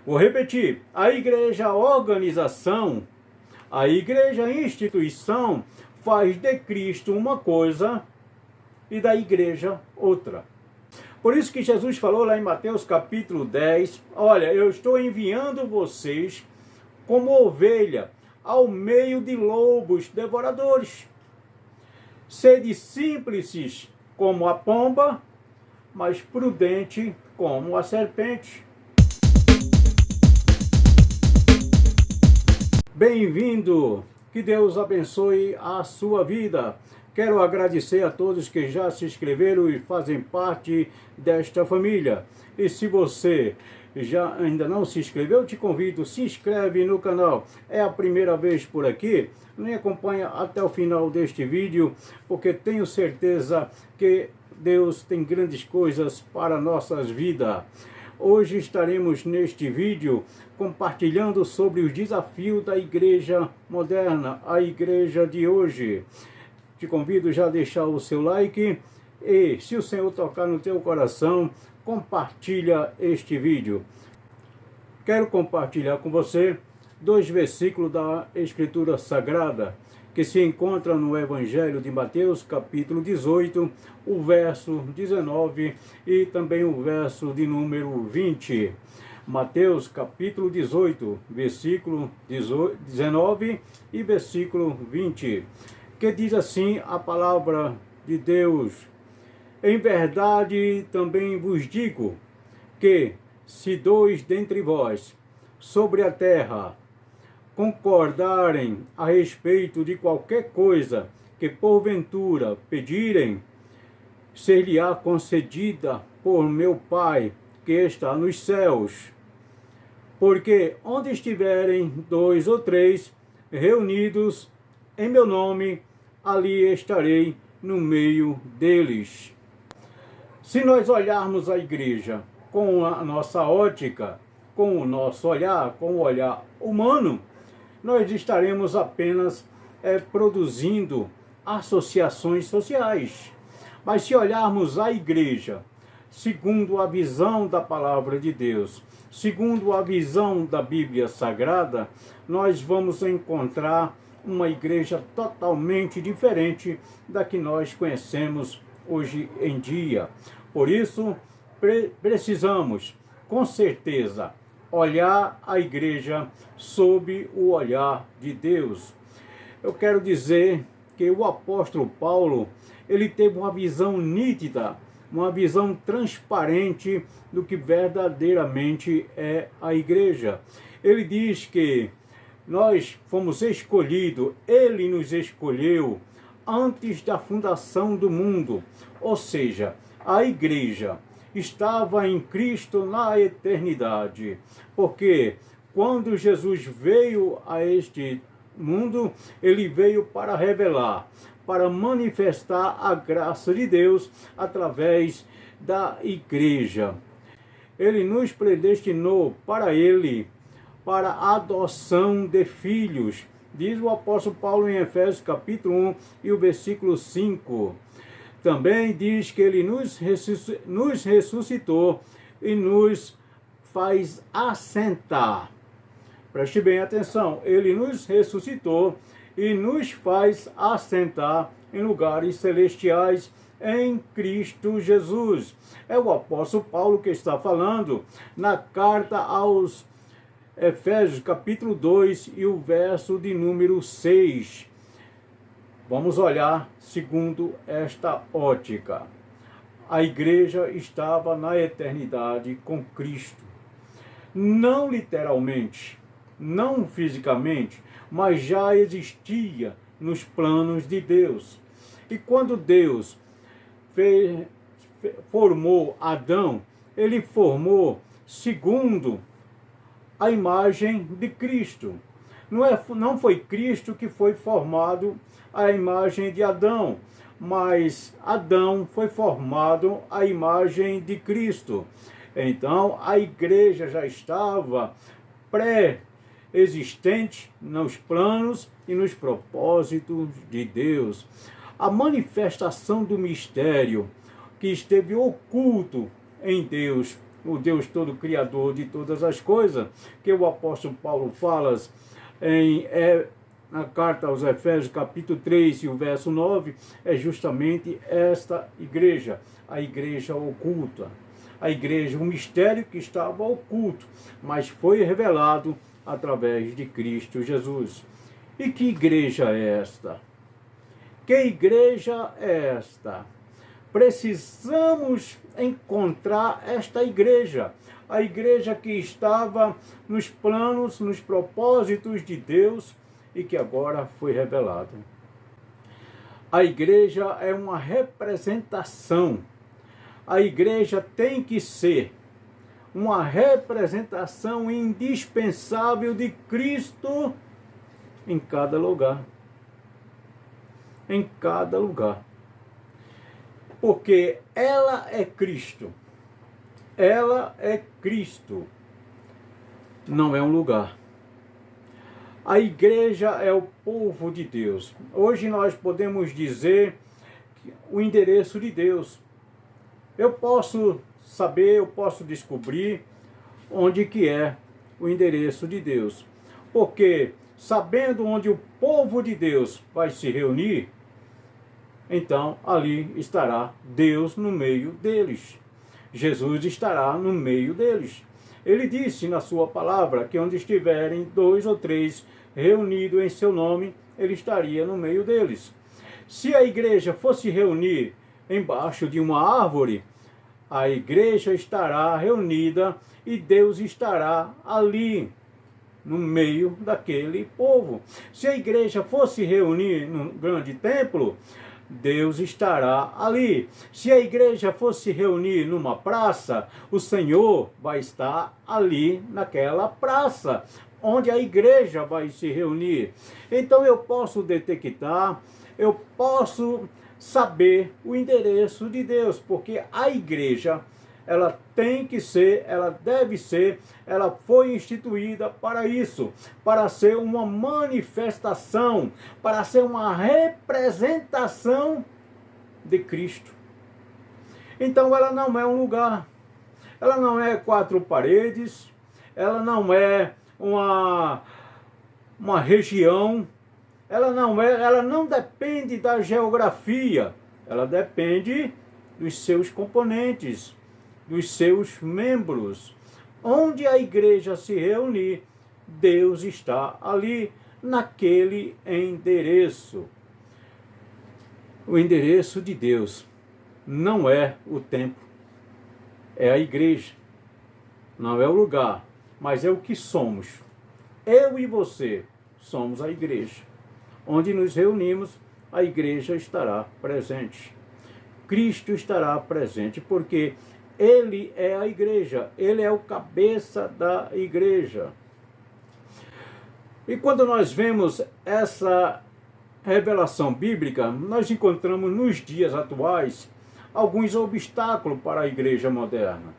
Vou repetir: a igreja organização, a igreja instituição faz de Cristo uma coisa e da igreja outra. Por isso que Jesus falou lá em Mateus capítulo 10, olha, eu estou enviando vocês como ovelha ao meio de lobos devoradores. Sede simples como a pomba, mas prudente como a serpente. Bem-vindo, que Deus abençoe a sua vida. Quero agradecer a todos que já se inscreveram e fazem parte desta família. E se você já ainda não se inscreveu, te convido, se inscreve no canal. É a primeira vez por aqui? Me acompanha até o final deste vídeo, porque tenho certeza que Deus tem grandes coisas para nossas vidas. Hoje estaremos neste vídeo compartilhando sobre os desafios da igreja moderna, a igreja de hoje. Te convido já a deixar o seu like e, se o Senhor tocar no teu coração, compartilha este vídeo. Quero compartilhar com você 2 versículos da Escritura Sagrada, que se encontra no Evangelho de Mateus, capítulo 18, o verso 19 e também o verso de número 20. Mateus, capítulo 18, versículo 19 e versículo 20, que diz assim a palavra de Deus: em verdade também vos digo que, se 2 dentre vós sobre a terra concordarem a respeito de qualquer coisa que porventura pedirem, ser-lhe-á concedida por meu Pai que está nos céus. Porque onde estiverem 2 ou 3 reunidos em meu nome, ali estarei no meio deles. Se nós olharmos a igreja com a nossa ótica, com o nosso olhar, com o olhar humano, nós estaremos apenas produzindo associações sociais. Mas se olharmos a igreja segundo a visão da palavra de Deus, segundo a visão da Bíblia Sagrada, nós vamos encontrar uma igreja totalmente diferente da que nós conhecemos hoje em dia. Por isso, precisamos, com certeza, olhar a igreja sob o olhar de Deus. Eu quero dizer que o apóstolo Paulo, ele teve uma visão nítida, uma visão transparente do que verdadeiramente é a igreja. Ele diz que nós fomos escolhidos, ele nos escolheu antes da fundação do mundo. Ou seja, a igreja estava em Cristo na eternidade, porque quando Jesus veio a este mundo, ele veio para revelar, para manifestar a graça de Deus através da igreja. Ele nos predestinou para ele, para a adoção de filhos, diz o apóstolo Paulo em Efésios capítulo 1 e o versículo 5. Também diz que ele nos ressuscitou e nos faz assentar. Preste bem atenção, ele nos ressuscitou e nos faz assentar em lugares celestiais em Cristo Jesus. É o apóstolo Paulo que está falando na carta aos Efésios capítulo 2 e o verso de número 6. Vamos olhar segundo esta ótica. A igreja estava na eternidade com Cristo. Não literalmente, não fisicamente, mas já existia nos planos de Deus. E quando Deus formou Adão, ele formou segundo a imagem de Cristo. Não foi Cristo que foi formado à imagem de Adão, mas Adão foi formado à imagem de Cristo. Então, a igreja já estava pré-existente nos planos e nos propósitos de Deus. A manifestação do mistério que esteve oculto em Deus o Deus todo criador de todas as coisas, que o apóstolo Paulo fala na carta aos Efésios, capítulo 3, e o verso 9, é justamente esta igreja, a igreja oculta, a igreja, um mistério que estava oculto, mas foi revelado através de Cristo Jesus. E que igreja é esta? Que igreja é esta? Precisamos encontrar esta igreja, a igreja que estava nos planos, nos propósitos de Deus e que agora foi revelada. A igreja é uma representação. A igreja tem que ser uma representação indispensável de Cristo em cada lugar. Em cada lugar. Porque ela é Cristo. Ela é Cristo. Não é um lugar. A igreja é o povo de Deus. Hoje nós podemos dizer o endereço de Deus. Eu posso saber, eu posso descobrir onde que é o endereço de Deus. Porque sabendo onde o povo de Deus vai se reunir, então ali estará Deus no meio deles. Jesus estará no meio deles. Ele disse na sua palavra que onde estiverem 2 ou 3 reunidos em seu nome, ele estaria no meio deles. Se a igreja fosse reunir embaixo de uma árvore, a igreja estará reunida e Deus estará ali, no meio daquele povo. Se a igreja fosse reunir num grande templo, Deus estará ali. Se a igreja fosse reunir numa praça, o Senhor vai estar ali naquela praça, onde a igreja vai se reunir. Então eu posso detectar, eu posso saber o endereço de Deus, porque a igreja, ela tem que ser, ela deve ser, ela foi instituída para isso, para ser uma manifestação, para ser uma representação de Cristo. Então ela não é um lugar, ela não é 4 paredes, ela não é uma região, ela não depende da geografia, ela depende dos seus componentes, dos seus membros. Onde a igreja se reunir, Deus está ali, naquele endereço. O endereço de Deus não é o templo, é a igreja. Não é o lugar, mas é o que somos. Eu e você somos a igreja. Onde nos reunimos, a igreja estará presente. Cristo estará presente, porque Ele é a igreja, Ele é o cabeça da igreja. E quando nós vemos essa revelação bíblica, nós encontramos nos dias atuais alguns obstáculos para a igreja moderna.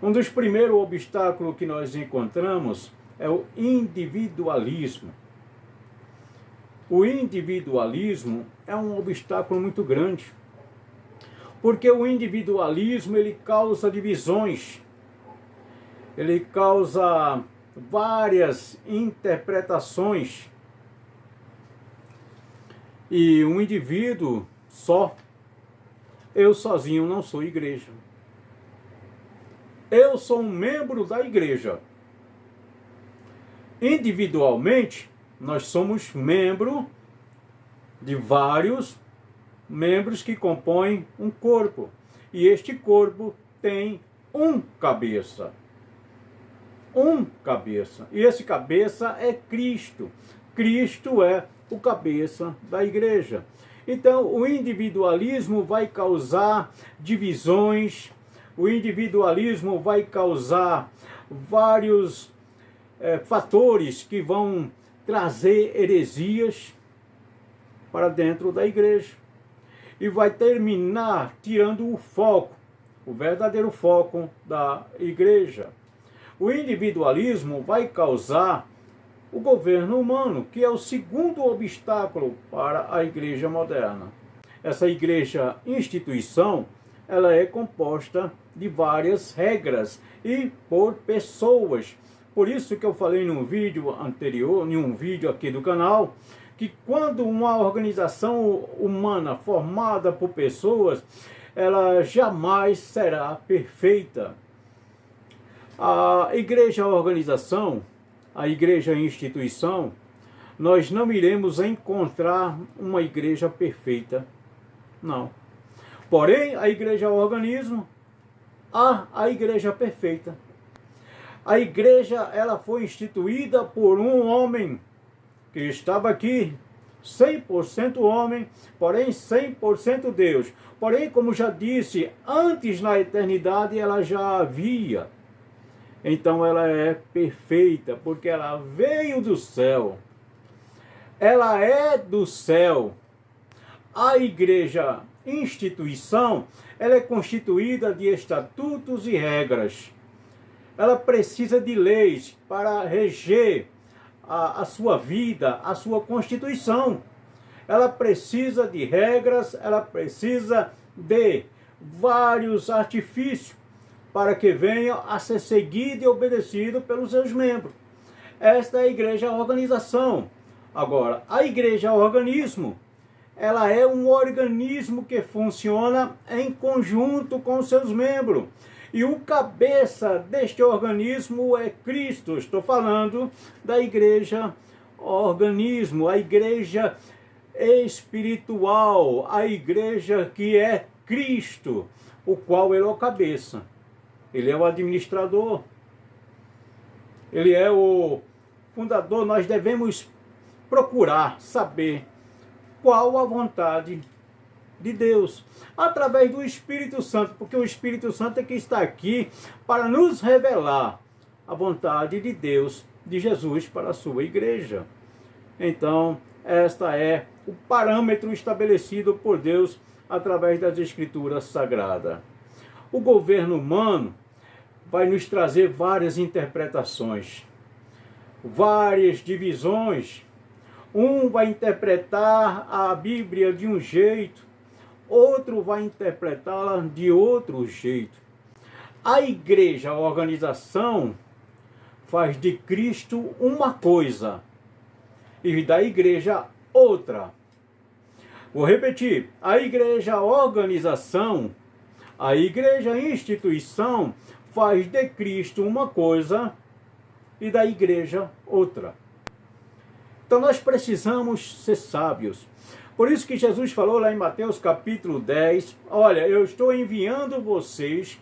Um dos primeiros obstáculos que nós encontramos é o individualismo. O individualismo é um obstáculo muito grande, porque o individualismo ele causa divisões, ele causa várias interpretações, e um indivíduo só, eu sozinho não sou igreja. Eu sou um membro da igreja. Individualmente, nós somos membro de vários membros que compõem um corpo. E este corpo tem um cabeça. Um cabeça. E esse cabeça é Cristo. Cristo é o cabeça da igreja. Então, o individualismo vai causar divisões, o individualismo vai causar vários fatores que vão trazer heresias para dentro da igreja. E vai terminar tirando o foco, o verdadeiro foco da igreja. O individualismo vai causar o governo humano, que é o segundo obstáculo para a igreja moderna. Essa igreja instituição, ela é composta de várias regras e por pessoas. Por isso que eu falei num vídeo anterior, em um vídeo aqui do canal, que quando uma organização humana formada por pessoas, ela jamais será perfeita. A igreja organização, a igreja instituição, nós não iremos encontrar uma igreja perfeita, não. Porém, a igreja organismo, há a igreja perfeita. A igreja, ela foi instituída por um homem que estava aqui, 100% homem, porém 100% Deus. Porém, como já disse, antes na eternidade ela já havia. Então ela é perfeita, porque ela veio do céu. Ela é do céu. A igreja instituição, ela é constituída de estatutos e regras. Ela precisa de leis para reger a sua vida, a sua constituição. Ela precisa de regras, ela precisa de vários artifícios para que venha a ser seguido e obedecido pelos seus membros. Esta é a igreja organização. Agora, a igreja organismo, ela é um organismo que funciona em conjunto com seus membros. E o cabeça deste organismo é Cristo. Estou falando da igreja organismo, a igreja espiritual, a igreja que é Cristo, o qual ele é o cabeça. Ele é o administrador. Ele é o fundador. Nós devemos procurar saber qual a vontade de Deus, através do Espírito Santo, porque o Espírito Santo é que está aqui para nos revelar a vontade de Deus, de Jesus para a sua igreja. Então, esta é o parâmetro estabelecido por Deus através das Escrituras Sagradas. O governo humano vai nos trazer várias interpretações, várias divisões. Um vai interpretar a Bíblia de um jeito, outro vai interpretá-la de outro jeito. A igreja, a organização, faz de Cristo uma coisa e da igreja outra. Vou repetir, a igreja, a organização, a igreja, a instituição, faz de Cristo uma coisa e da igreja outra. Então nós precisamos ser sábios. Por isso que Jesus falou lá em Mateus capítulo 10, olha, eu estou enviando vocês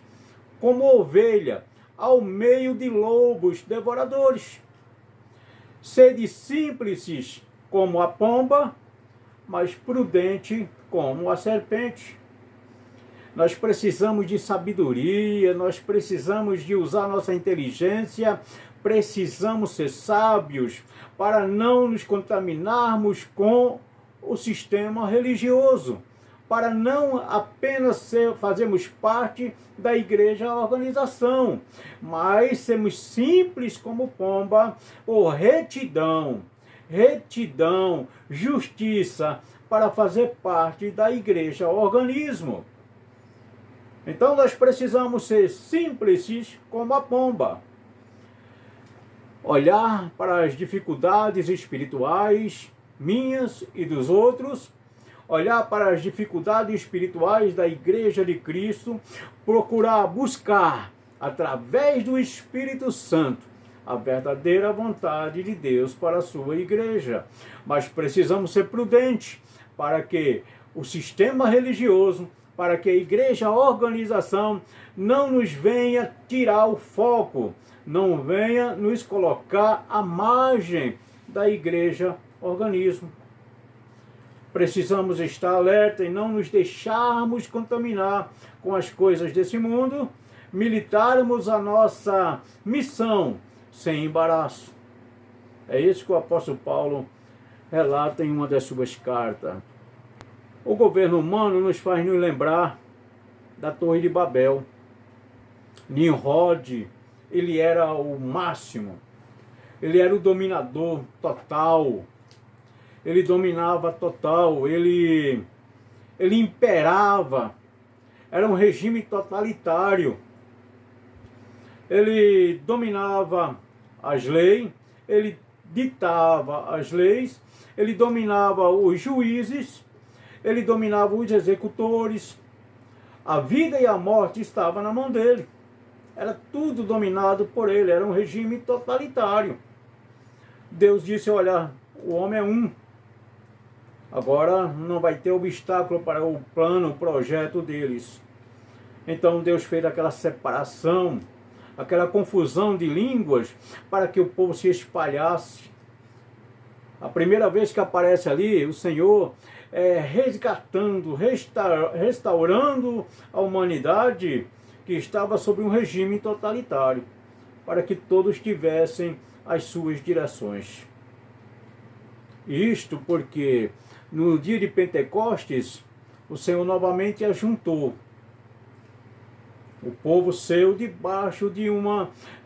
como ovelha ao meio de lobos devoradores. Sede simples como a pomba, mas prudente como a serpente. Nós precisamos de sabedoria, nós precisamos de usar nossa inteligência, precisamos ser sábios para não nos contaminarmos com o sistema religioso, para não apenas fazermos parte da igreja organização, mas sermos simples como pomba, ou retidão, justiça, para fazer parte da igreja organismo. Então nós precisamos ser simples como a pomba. Olhar para as dificuldades espirituais minhas e dos outros, olhar para as dificuldades espirituais da Igreja de Cristo, procurar buscar, através do Espírito Santo, a verdadeira vontade de Deus para a sua igreja. Mas precisamos ser prudentes para que o sistema religioso, para que a igreja, a organização, não nos venha tirar o foco, não venha nos colocar à margem da igreja organismo. Precisamos estar alerta e não nos deixarmos contaminar com as coisas desse mundo, militarmos a nossa missão sem embaraço. É isso que o apóstolo Paulo relata em uma das suas cartas. O governo humano nos faz nos lembrar da Torre de Babel. Nimrod, ele era o máximo, ele era o dominador total, ele dominava total, ele imperava, Era um regime totalitário. Ele dominava as leis, ele ditava as leis, ele dominava os juízes, ele dominava os executores. A vida e a morte estavam na mão dele. Era tudo dominado por ele, era um regime totalitário. Deus disse, olha, o homem é um. Agora não vai ter obstáculo para o plano, o projeto deles. Então Deus fez aquela separação, aquela confusão de línguas para que o povo se espalhasse. A primeira vez que aparece ali, o Senhor resgatando, restaurando a humanidade que estava sob um regime totalitário, para que todos tivessem as suas direções. Isto porque no dia de Pentecostes, o Senhor novamente ajuntou o povo seu debaixo de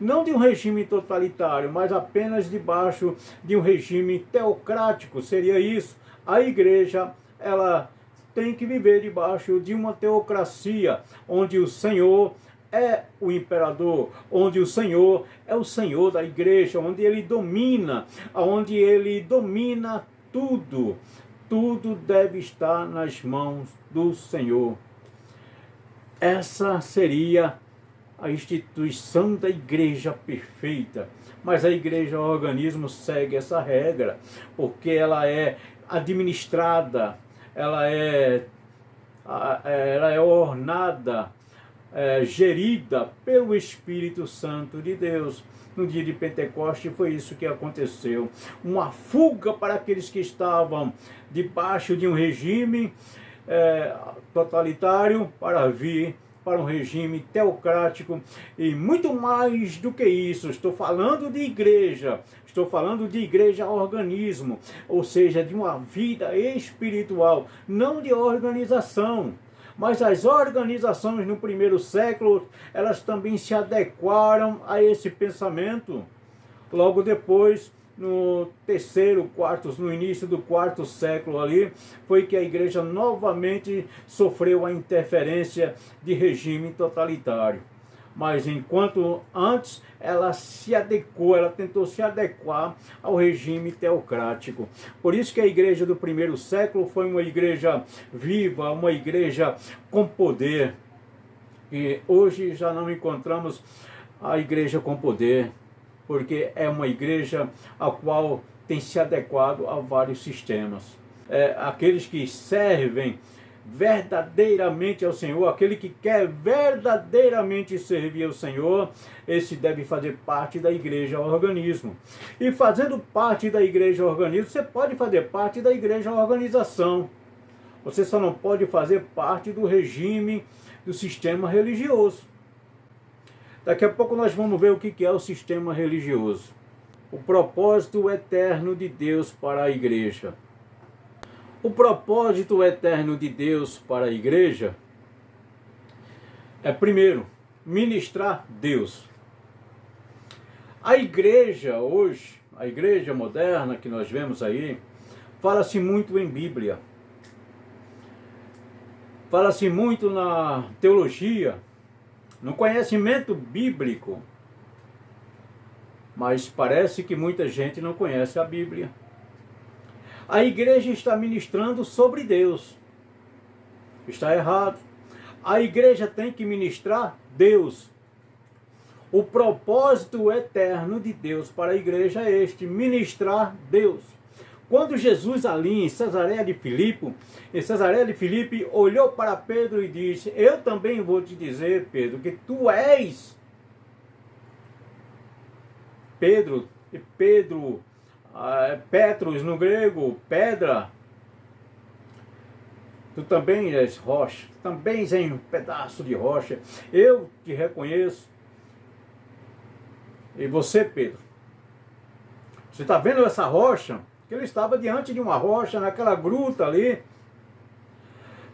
não de um regime totalitário, mas apenas debaixo de um regime teocrático, seria isso. A igreja, ela tem que viver debaixo de uma teocracia, onde o Senhor é o imperador, onde o Senhor é o Senhor da igreja, onde ele domina tudo. Tudo deve estar nas mãos do Senhor. Essa seria a instituição da igreja perfeita. Mas a igreja, o organismo, segue essa regra, porque ela é administrada, ela é ornada, gerida pelo Espírito Santo de Deus. No dia de Pentecoste foi isso que aconteceu. Uma fuga para aqueles que estavam debaixo de um regime totalitário para vir para um regime teocrático. E muito mais do que isso, estou falando de igreja organismo, ou seja, de uma vida espiritual, não de organização. Mas as organizações no primeiro século, elas também se adequaram a esse pensamento. Logo depois, no início do quarto século ali, foi que a igreja novamente sofreu a interferência de regime totalitário. Mas enquanto antes ela tentou se adequar ao regime teocrático. Por isso que a igreja do primeiro século foi uma igreja viva, uma igreja com poder. E hoje já não encontramos a igreja com poder, porque é uma igreja a qual tem se adequado a vários sistemas. Aqueles que servem verdadeiramente ao Senhor, aquele que quer verdadeiramente servir ao Senhor, esse deve fazer parte da igreja organismo. E fazendo parte da igreja organismo, você pode fazer parte da igreja organização. Você só não pode fazer parte do regime, do sistema religioso. Daqui a pouco nós vamos ver o que é o sistema religioso. O propósito eterno de Deus para a igreja. O propósito eterno de Deus para a igreja é, primeiro, ministrar Deus. A igreja hoje, a igreja moderna que nós vemos aí, fala-se muito em Bíblia. Fala-se muito na teologia, no conhecimento bíblico. Mas parece que muita gente não conhece a Bíblia. A igreja está ministrando sobre Deus. Está errado. A igreja tem que ministrar Deus. O propósito eterno de Deus para a igreja é este, ministrar Deus. Quando Jesus ali em Cesareia de Filipe olhou para Pedro e disse: eu também vou te dizer, Pedro, que tu és Pedro, e Pedro, Petros no grego, pedra. Tu também és rocha, também és um pedaço de rocha. Eu te reconheço. E você, Pedro, você está vendo essa rocha? Que ele estava diante de uma rocha, naquela gruta ali,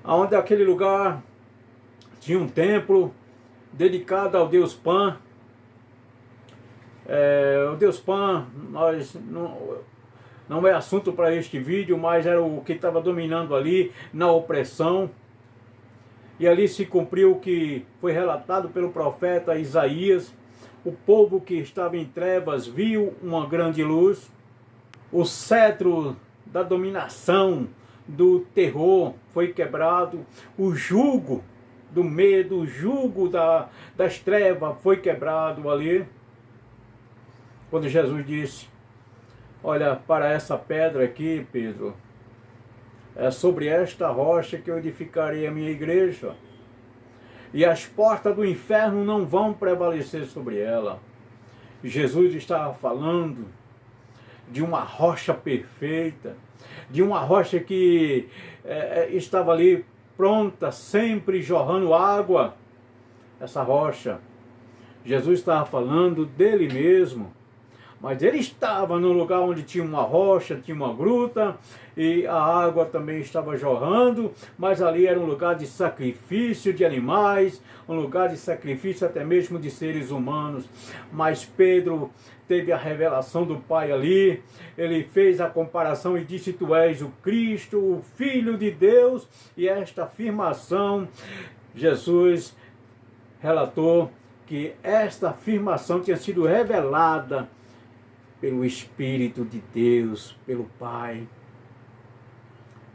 onde aquele lugar tinha um templo dedicado ao Deus Pan. O Deus Pan, não é assunto para este vídeo, mas era o que estava dominando ali na opressão. E ali se cumpriu o que foi relatado pelo profeta Isaías. O povo que estava em trevas viu uma grande luz. O cetro da dominação, do terror foi quebrado. O jugo do medo, o jugo das trevas foi quebrado ali. Quando Jesus disse: olha, para essa pedra aqui, Pedro, é sobre esta rocha que eu edificarei a minha igreja, e as portas do inferno não vão prevalecer sobre ela. Jesus estava falando de uma rocha perfeita, de uma rocha que estava ali pronta, sempre jorrando água. Essa rocha, Jesus estava falando dele mesmo. Mas ele estava num lugar onde tinha uma rocha, tinha uma gruta, e a água também estava jorrando, mas ali era um lugar de sacrifício de animais, um lugar de sacrifício até mesmo de seres humanos. Mas Pedro teve a revelação do Pai ali, ele fez a comparação e disse: tu és o Cristo, o Filho de Deus, e esta afirmação, Jesus relatou que esta afirmação tinha sido revelada pelo Espírito de Deus, pelo Pai.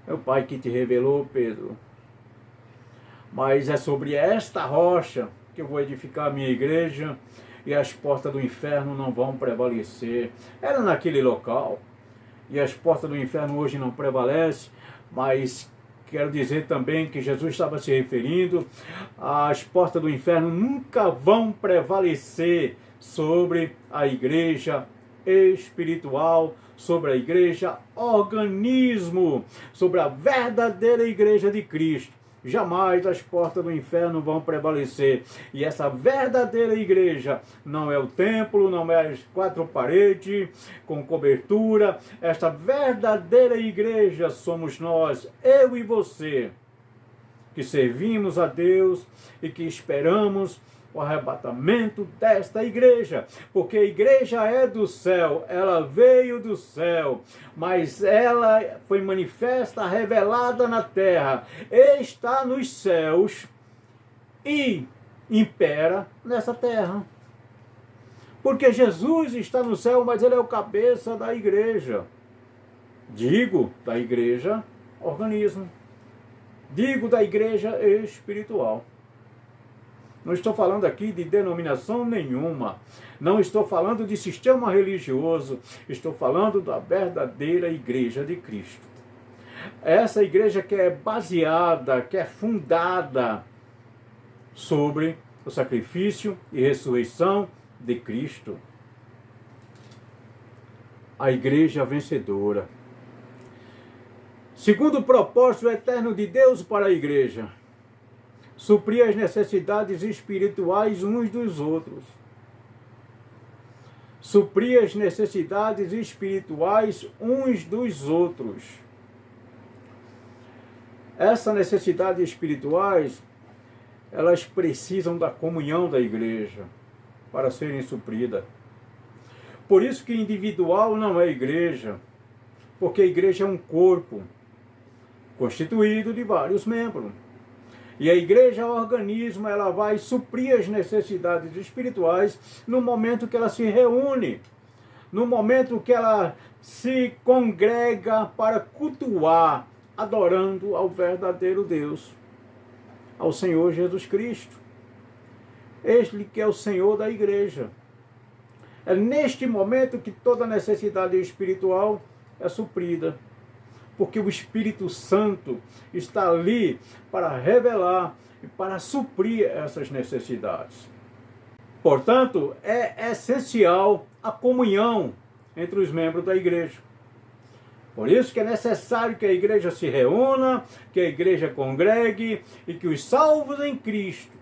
É o Pai que te revelou, Pedro. Mas é sobre esta rocha que eu vou edificar a minha igreja, e as portas do inferno não vão prevalecer. Era naquele local, e as portas do inferno hoje não prevalecem, mas quero dizer também que Jesus estava se referindo: as portas do inferno nunca vão prevalecer sobre a igreja espiritual, sobre a igreja organismo, sobre a verdadeira igreja de Cristo. Jamais as portas do inferno vão prevalecer. E essa verdadeira igreja não é o templo, não é as quatro paredes com cobertura. Esta verdadeira igreja somos nós, eu e você, que servimos a Deus e que esperamos o arrebatamento desta igreja, porque a igreja é do céu, ela veio do céu, mas ela foi manifesta, revelada na terra, está nos céus e impera nessa terra. Porque Jesus está no céu, mas ele é o cabeça da igreja. Digo da igreja organismo. Digo da igreja espiritual. Não estou falando aqui de denominação nenhuma. Não estou falando de sistema religioso. Estou falando da verdadeira igreja de Cristo. Essa igreja que é baseada, que é fundada sobre o sacrifício e ressurreição de Cristo. A igreja vencedora. Segundo o propósito eterno de Deus para a igreja: suprir as necessidades espirituais uns dos outros. Suprir as necessidades espirituais uns dos outros. Essas necessidades espirituais, elas precisam da comunhão da igreja para serem supridas. Por isso que individual não é igreja, porque a igreja é um corpo constituído de vários membros. E a igreja organismo, ela vai suprir as necessidades espirituais no momento que ela se reúne, no momento que ela se congrega para cultuar, adorando ao verdadeiro Deus, ao Senhor Jesus Cristo. Ele que é o Senhor da igreja. É neste momento que toda necessidade espiritual é suprida, porque o Espírito Santo está ali para revelar e para suprir essas necessidades. Portanto, é essencial a comunhão entre os membros da igreja. Por isso que é necessário que a igreja se reúna, que a igreja congregue e que os salvos em Cristo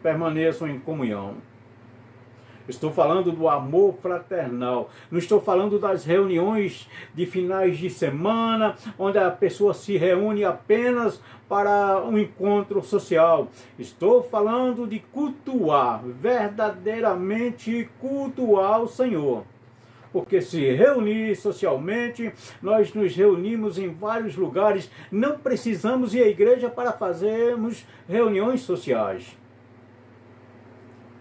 permaneçam em comunhão. Estou falando do amor fraternal. Não estou falando das reuniões de finais de semana, onde a pessoa se reúne apenas para um encontro social. Estou falando de cultuar, verdadeiramente cultuar o Senhor. Porque se reunir socialmente, nós nos reunimos em vários lugares, não precisamos ir à igreja para fazermos reuniões sociais.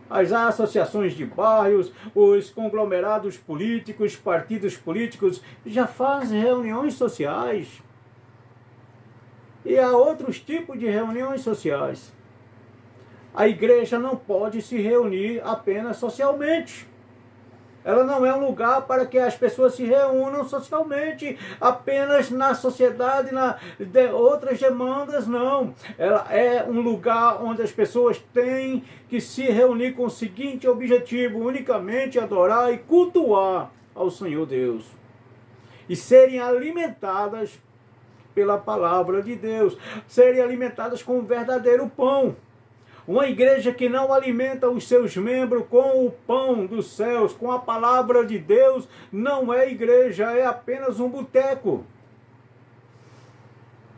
As associações de bairros, os conglomerados políticos, partidos políticos já fazem reuniões sociais. E há outros tipos de reuniões sociais. A igreja não pode se reunir apenas socialmente. Ela não é um lugar para que as pessoas se reúnam socialmente, apenas na sociedade, outras demandas, não. Ela é um lugar onde as pessoas têm que se reunir com o seguinte objetivo: unicamente adorar e cultuar ao Senhor Deus. E serem alimentadas pela palavra de Deus, serem alimentadas com o verdadeiro pão. Uma igreja que não alimenta os seus membros com o pão dos céus, com a palavra de Deus, não é igreja, é apenas um boteco.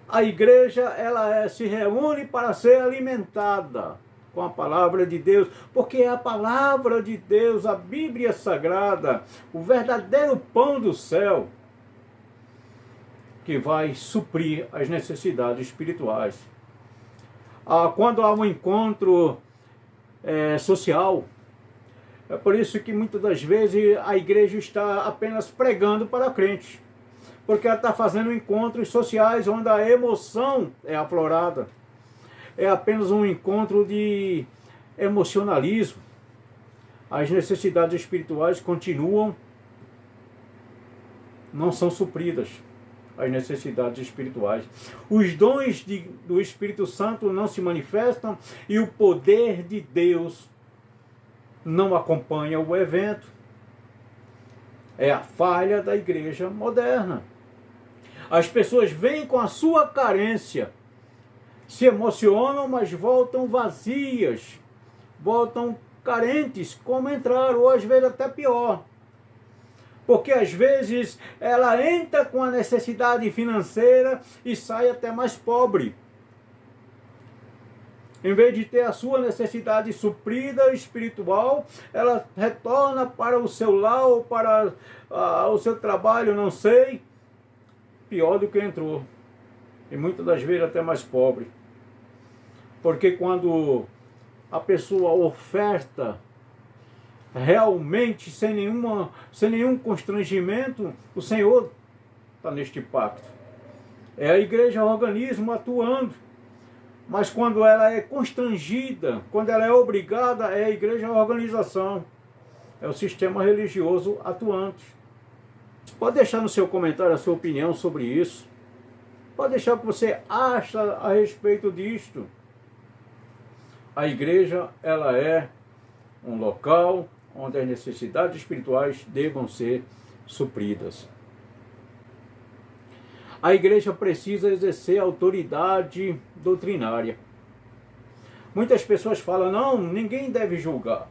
A igreja, ela se reúne para ser alimentada com a palavra de Deus, porque é a palavra de Deus, a Bíblia Sagrada, o verdadeiro pão do céu, que vai suprir as necessidades espirituais. Quando há um encontro social, é por isso que muitas das vezes a igreja está apenas pregando para crentes, porque ela está fazendo encontros sociais onde a emoção é aflorada. É apenas um encontro de emocionalismo. As necessidades espirituais continuam, não são supridas. As necessidades espirituais. Os dons do Espírito Santo não se manifestam e o poder de Deus não acompanha o evento. É a falha da igreja moderna. As pessoas vêm com a sua carência, se emocionam, mas voltam vazias, voltam carentes como entraram, ou às vezes até pior. Porque às vezes ela entra com a necessidade financeira e sai até mais pobre. Em vez de ter a sua necessidade suprida espiritual, ela retorna para o seu lar ou para o seu trabalho, não sei, pior do que entrou. E muitas das vezes até mais pobre. Porque quando a pessoa oferta realmente, sem nenhum constrangimento, o Senhor está neste pacto. É a igreja, o organismo atuando. Mas quando ela é constrangida, quando ela é obrigada, é a igreja, a organização. É o sistema religioso atuante. Pode deixar no seu comentário a sua opinião sobre isso. Pode deixar o que você acha a respeito disto. A igreja, ela é um local onde as necessidades espirituais devam ser supridas. A igreja precisa exercer autoridade doutrinária. Muitas pessoas falam, não, ninguém deve julgar.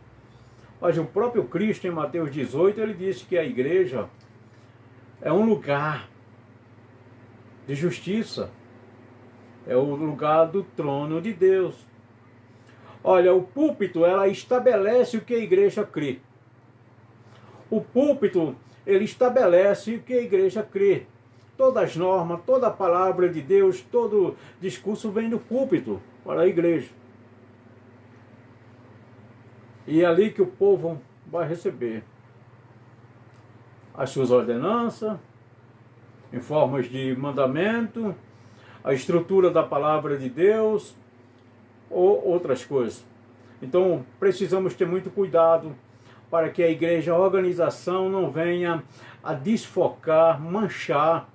Mas o próprio Cristo, em Mateus 18, ele disse que a igreja é um lugar de justiça. É o lugar do trono de Deus. Olha, o púlpito, ela estabelece o que a igreja crê. O púlpito, ele estabelece o que a igreja crê. Todas as normas, toda a palavra de Deus, todo discurso vem do púlpito para a igreja. E é ali que o povo vai receber as suas ordenanças, em formas de mandamento, a estrutura da palavra de Deus, ou outras coisas. Então, precisamos ter muito cuidado para que a igreja, a organização, não venha a desfocar, manchar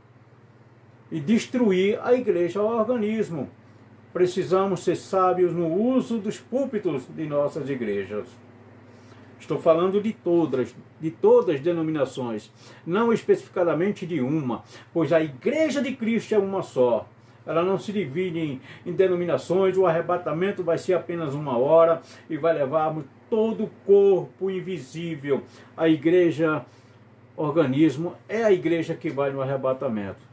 e destruir a igreja, o organismo. Precisamos ser sábios no uso dos púlpitos de nossas igrejas. Estou falando de todas as denominações, não especificadamente de uma, pois a igreja de Cristo é uma só. Ela não se divide em denominações, o arrebatamento vai ser apenas 1 hora e vai levarmos todo o corpo invisível. A igreja, organismo, é a igreja que vai no arrebatamento.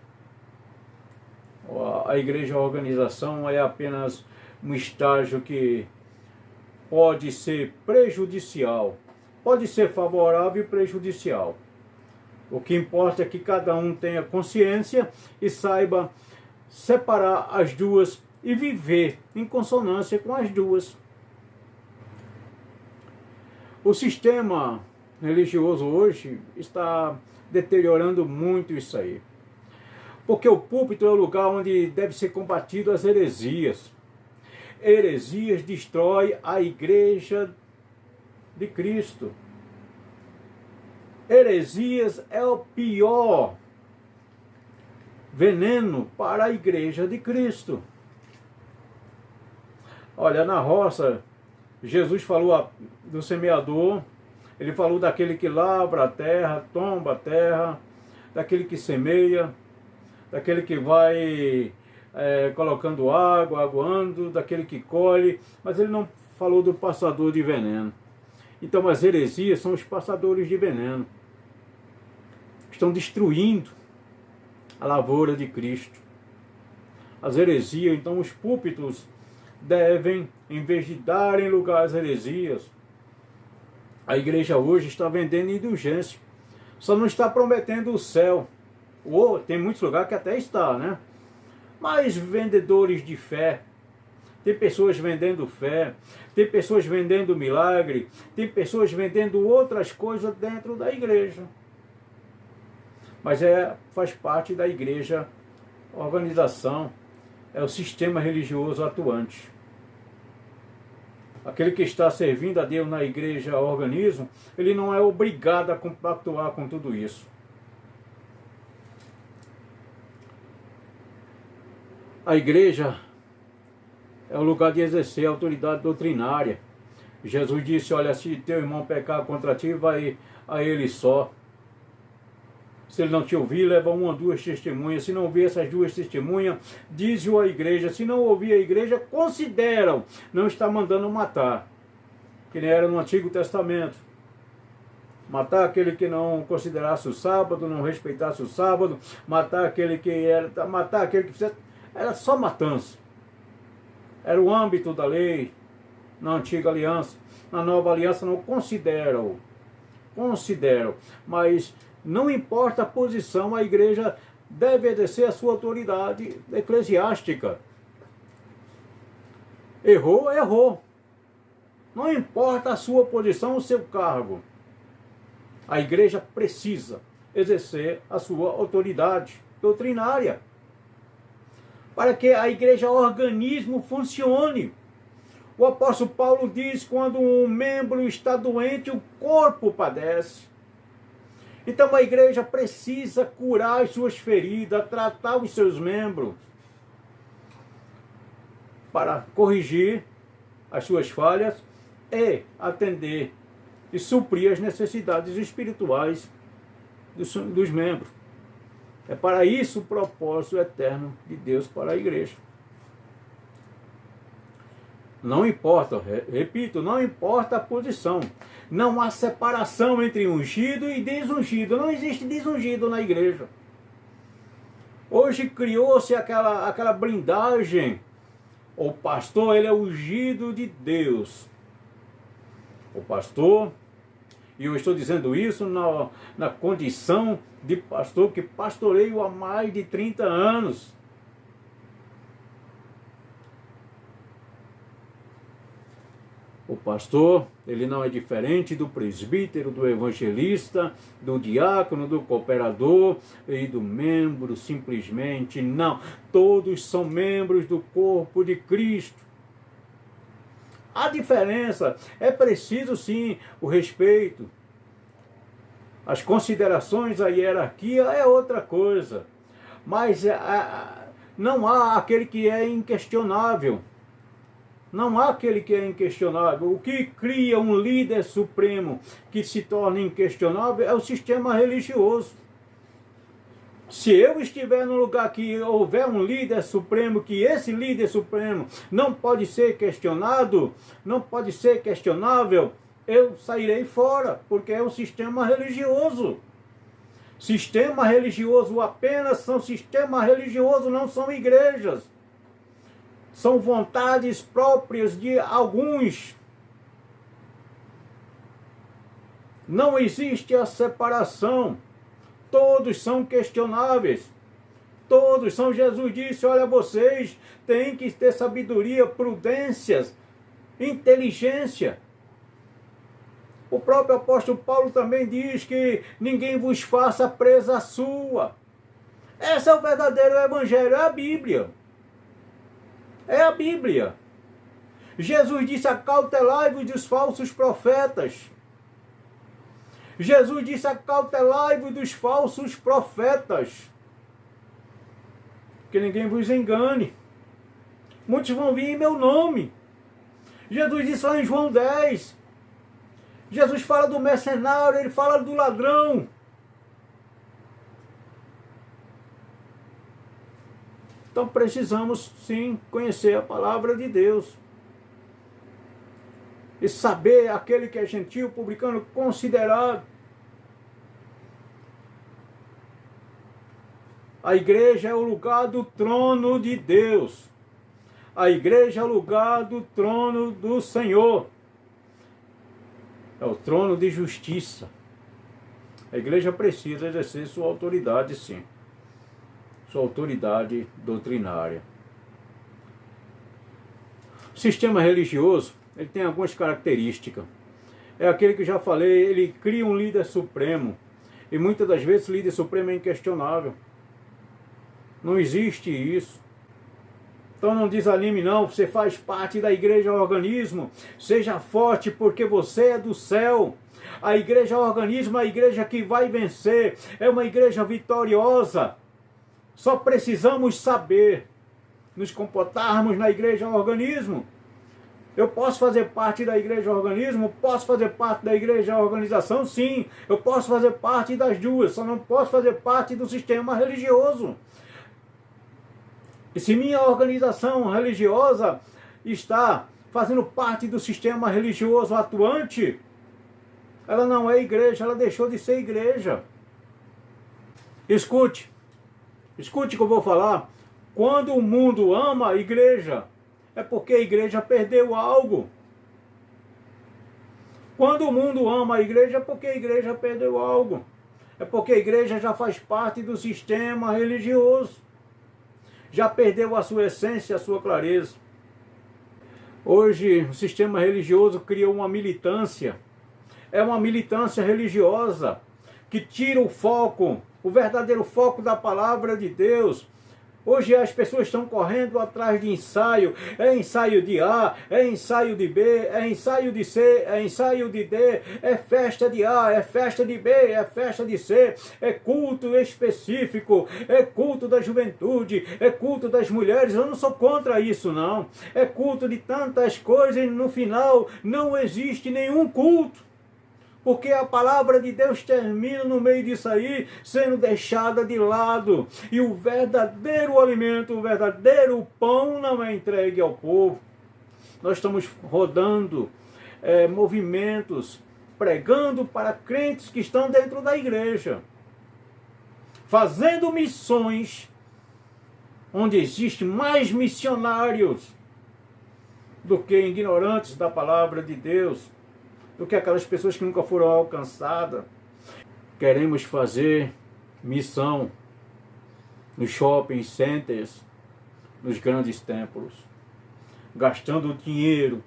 A igreja, organização, é apenas um estágio que pode ser prejudicial, pode ser favorável e prejudicial. O que importa é que cada um tenha consciência e saiba separar as duas e viver em consonância com as duas. O sistema religioso hoje está deteriorando muito isso aí. Porque o púlpito é o lugar onde deve ser combatido as heresias. Heresias destrói a igreja de Cristo. Heresias é o pior veneno para a igreja de Cristo. Olha, na roça, Jesus falou do semeador, ele falou daquele que lavra a terra, tomba a terra, daquele que semeia, daquele que vai colocando água, aguando, daquele que colhe, mas ele não falou do passador de veneno. Então as heresias são os passadores de veneno. Estão destruindo a lavoura de Cristo. As heresias, então os púlpitos devem, em vez de darem lugar às heresias, a igreja hoje está vendendo indulgência. Só não está prometendo o céu. Ou tem muitos lugares que até está, né? Mas vendedores de fé. Tem pessoas vendendo fé. Tem pessoas vendendo milagre. Tem pessoas vendendo outras coisas dentro da igreja. Mas faz parte da igreja, organização, é o sistema religioso atuante. Aquele que está servindo a Deus na igreja, organismo, ele não é obrigado a compactuar com tudo isso. A igreja é o lugar de exercer a autoridade doutrinária. Jesus disse, olha, se teu irmão pecar contra ti, vai a ele só. Se ele não te ouvir, leva uma ou duas testemunhas. Se não ouvir essas duas testemunhas, diz-o à igreja. Se não ouvir a igreja, considera-o. Não está mandando matar. Que nem era no Antigo Testamento. Matar aquele que não considerasse o sábado, não respeitasse o sábado. Matar aquele que fizesse. Era só matança. Era o âmbito da lei na Antiga Aliança. Na Nova Aliança não considera-o. Considera-o. Mas não importa a posição, a igreja deve exercer a sua autoridade eclesiástica. Errou, errou. Não importa a sua posição, o seu cargo. A igreja precisa exercer a sua autoridade doutrinária. Para que a igreja organismo funcione. O apóstolo Paulo diz, quando um membro está doente, o corpo padece. Então a igreja precisa curar as suas feridas, tratar os seus membros, para corrigir as suas falhas e atender e suprir as necessidades espirituais dos membros. É para isso o propósito eterno de Deus para a igreja. Não importa, repito, não importa a posição. Não há separação entre ungido e desungido. Não existe desungido na igreja. Hoje criou-se aquela blindagem. O pastor, ele é ungido de Deus. O pastor, e eu estou dizendo isso na condição de pastor que pastoreio há mais de 30 anos. O pastor, ele não é diferente do presbítero, do evangelista, do diácono, do cooperador e do membro, simplesmente não. Todos são membros do corpo de Cristo. A diferença, é preciso sim o respeito. As considerações, a hierarquia é outra coisa. Mas não há aquele que é inquestionável. Não há aquele que é inquestionável. O que cria um líder supremo que se torna inquestionável é o sistema religioso. Se eu estiver num lugar que houver um líder supremo, que esse líder supremo não pode ser questionado, não pode ser questionável, eu sairei fora, porque é o sistema religioso. Sistema religioso apenas são sistema religioso, não são igrejas. São vontades próprias de alguns. Não existe a separação. Todos são questionáveis. Todos são. Jesus disse, olha, vocês têm que ter sabedoria, prudência, inteligência. O próprio apóstolo Paulo também diz que ninguém vos faça presa sua. Esse é o verdadeiro evangelho, é a Bíblia. É a Bíblia. Jesus disse, acautelai-vos dos falsos profetas. Jesus disse, acautelai-vos dos falsos profetas. Que ninguém vos engane. Muitos vão vir em meu nome. Jesus disse lá em João 10. Jesus fala do mercenário, ele fala do ladrão. Então precisamos sim conhecer a palavra de Deus. E saber aquele que é gentil, publicano, considerado. A igreja é o lugar do trono de Deus. A igreja é o lugar do trono do Senhor. É o trono de justiça. A igreja precisa exercer sua autoridade, sim. Sua autoridade doutrinária. O sistema religioso, ele tem algumas características. É aquele que já falei, ele cria um líder supremo. E muitas das vezes o líder supremo é inquestionável. Não existe isso. Então não desanime não, você faz parte da igreja organismo. Seja forte porque você é do céu. A igreja organismo é a igreja que vai vencer. É uma igreja vitoriosa. Só precisamos saber nos comportarmos na igreja organismo. Eu posso fazer parte da igreja organismo? Posso fazer parte da igreja organização? Sim. Eu posso fazer parte das duas. Só não posso fazer parte do sistema religioso. E se minha organização religiosa está fazendo parte do sistema religioso atuante, ela não é igreja, ela deixou de ser igreja. Escute o que eu vou falar. Quando o mundo ama a igreja, é porque a igreja perdeu algo. Quando o mundo ama a igreja, é porque a igreja perdeu algo. É porque a igreja já faz parte do sistema religioso. Já perdeu a sua essência, a sua clareza. Hoje o sistema religioso criou uma militância. É uma militância religiosa que tira o foco, o verdadeiro foco da palavra de Deus. Hoje as pessoas estão correndo atrás de ensaio. É ensaio de A, é ensaio de B, é ensaio de C, é ensaio de D, é festa de A, é festa de B, é festa de C, é culto específico, é culto da juventude, é culto das mulheres. Eu não sou contra isso, não. É culto de tantas coisas e no final não existe nenhum culto. Porque a palavra de Deus termina no meio disso aí, sendo deixada de lado. E o verdadeiro alimento, o verdadeiro pão não é entregue ao povo. Nós estamos rodando movimentos, pregando para crentes que estão dentro da igreja. Fazendo missões, onde existe mais missionários do que ignorantes da palavra de Deus. Do que aquelas pessoas que nunca foram alcançadas. Queremos fazer missão nos shopping centers, nos grandes templos, gastando dinheiro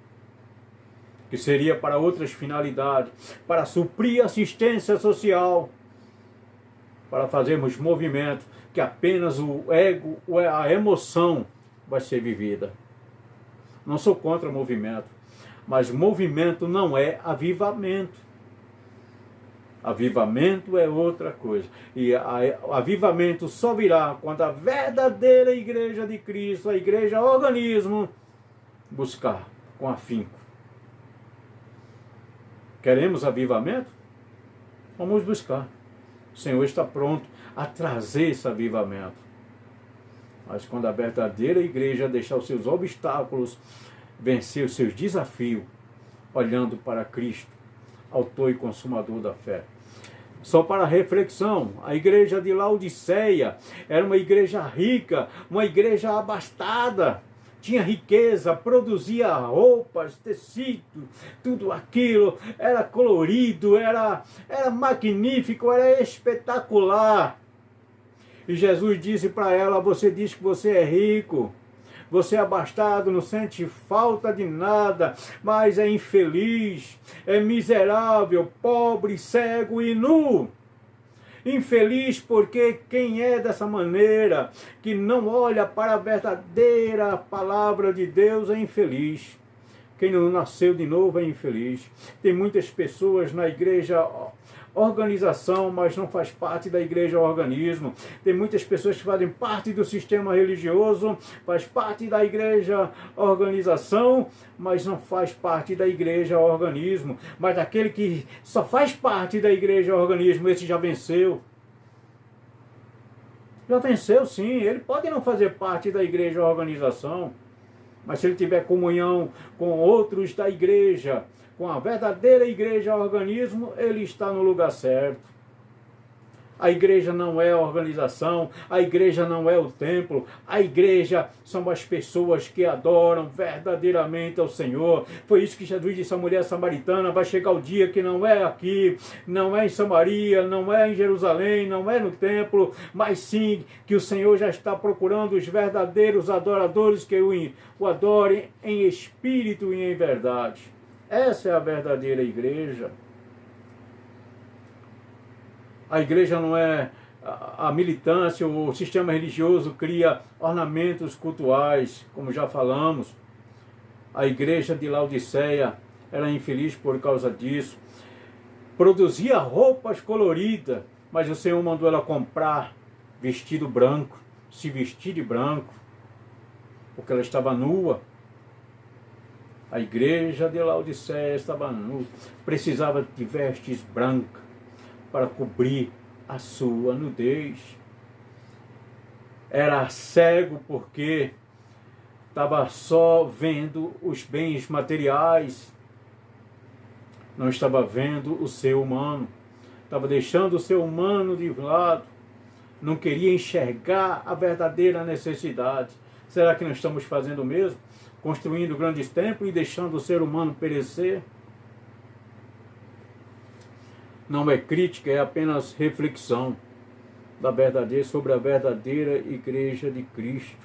que seria para outras finalidades, para suprir assistência social, para fazermos movimento que apenas o ego, a emoção vai ser vivida. Não sou contra movimento. Mas movimento não é avivamento. Avivamento é outra coisa. E avivamento só virá quando a verdadeira igreja de Cristo, a igreja organismo, buscar com afinco. Queremos avivamento? Vamos buscar. O Senhor está pronto a trazer esse avivamento. Mas quando a verdadeira igreja deixar os seus obstáculos, vencer os seus desafios, olhando para Cristo, autor e consumador da fé. Só para reflexão, a igreja de Laodiceia era uma igreja rica, uma igreja abastada, tinha riqueza, produzia roupas, tecido, tudo aquilo, era colorido, era magnífico, era espetacular. E Jesus disse para ela: você diz que você é rico, você é abastado, não sente falta de nada, mas é infeliz, é miserável, pobre, cego e nu. Infeliz porque quem é dessa maneira, que não olha para a verdadeira palavra de Deus, é infeliz. Quem não nasceu de novo é infeliz. Tem muitas pessoas na igreja organização, mas não faz parte da igreja organismo. Tem muitas pessoas que fazem parte do sistema religioso, faz parte da igreja organização, mas não faz parte da igreja organismo. Mas aquele que só faz parte da igreja organismo, esse já venceu. Já venceu, sim. Ele pode não fazer parte da igreja organização, mas se ele tiver comunhão com outros da igreja, com a verdadeira igreja organismo, ele está no lugar certo. A igreja não é a organização, a igreja não é o templo, a igreja são as pessoas que adoram verdadeiramente ao Senhor. Foi isso que Jesus disse à mulher samaritana: vai chegar o dia que não é aqui, não é em Samaria, não é em Jerusalém, não é no templo, mas sim que o Senhor já está procurando os verdadeiros adoradores que o adorem em espírito e em verdade. Essa é a verdadeira igreja. A igreja não é a militância, o sistema religioso cria ornamentos cultuais, como já falamos. A igreja de Laodiceia era infeliz por causa disso. Produzia roupas coloridas, mas o Senhor mandou ela comprar vestido branco, se vestir de branco, porque ela estava nua. A igreja de Laodiceia estava nua, precisava de vestes brancas para cobrir a sua nudez. Era cego porque estava só vendo os bens materiais, não estava vendo o ser humano, estava deixando o ser humano de lado, não queria enxergar a verdadeira necessidade. Será que não estamos fazendo o mesmo? Construindo grandes templos e deixando o ser humano perecer? Não é crítica, é apenas reflexão sobre a verdadeira igreja de Cristo.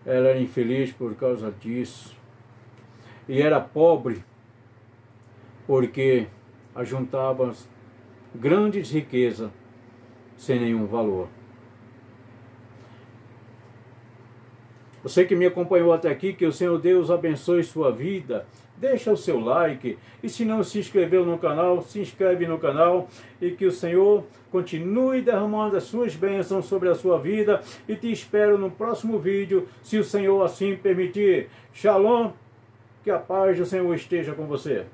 Ela era infeliz por causa disso. E era pobre porque ajuntava grandes riquezas sem nenhum valor. Você que me acompanhou até aqui, que o Senhor Deus abençoe sua vida. Deixa o seu like. E se não se inscreveu no canal, se inscreve no canal. E que o Senhor continue derramando as suas bênçãos sobre a sua vida. E te espero no próximo vídeo, se o Senhor assim permitir. Shalom, que a paz do Senhor esteja com você.